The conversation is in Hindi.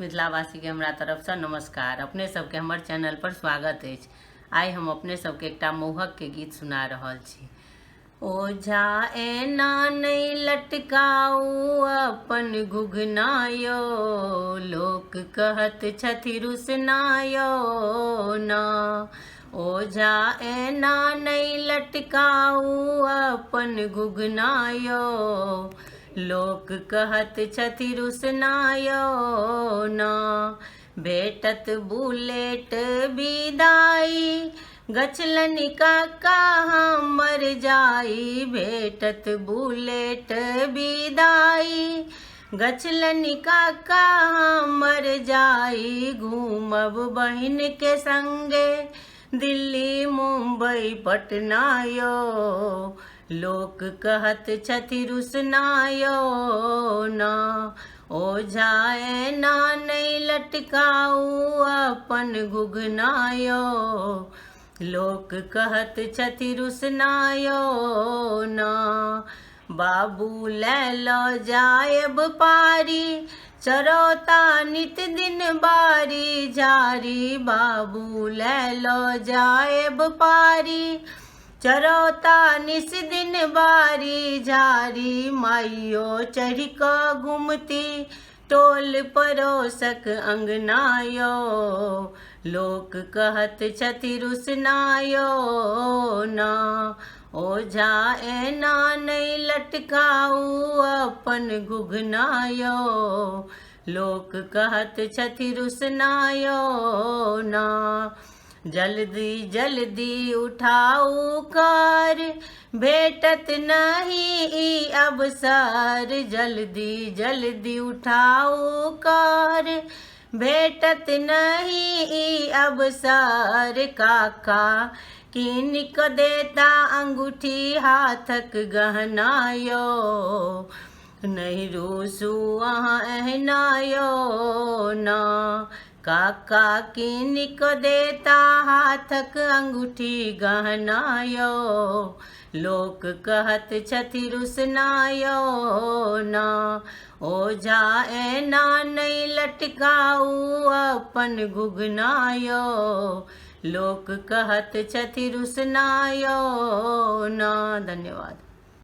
समस्त मिथिलावासी के हमरा तरफ से नमस्कार। अपने सबके हमर चैनल पर स्वागत है। आइ हम अपने सबके एकटा मोहक के गीत सुना रहल छी। ओझा एना नहीं लटकाऊ अपन घुघनायो, लोक कहत छथि रुसनायो ना। ओझा एना नहीं लटकाऊ अपन घुघनायो, लोक कहत छथि रुसनायो ना। भेटत बुलेट विदाई, गछलनि काका हमर जाई। भेटत बुलेट विदाई, गछलनि काका हमर जाई। घूमब बहिन के संगे दिल्ली मुंबई पटनायो, लोक कहत छथि रुसनायो ना। ओझा एना नहीं लटकाऊ अपन घुघनायो, लोक कहत छथि रुसनायो ना। बाबू लै लो जायब पारी, चरौता नित दिन बारी झारी। बाबू लै लो जायब पारी, चरौता निस दिन बारी झारी। माइयो चढ़ क घुमती टोल परोसक अंगनायो, लोक कहत छथि रुसनायो ना। ओझा एना नहीं लटकाऊ अपन घुघनायो, लोक कहत छथि रुसनायो ना। जल्दी जल्दी उठाऊ कार, भेटत नहीं ई अवसर। जल्दी जल्दी उठाऊ कार, भेटत नहीं ई अवसर। काका कीन क देता अंगूठी हाथक गहनायो, नहीं रूसू अहाँ एहनायो ना। काका कीन क देता हाथक अंगूठी गहनायो, लोक कहत छथि रुसनायो ना। ओझा एना नहीं लटकाऊ अपन घुघनायो, लोक कहत छथि रुसनायो ना। धन्यवाद।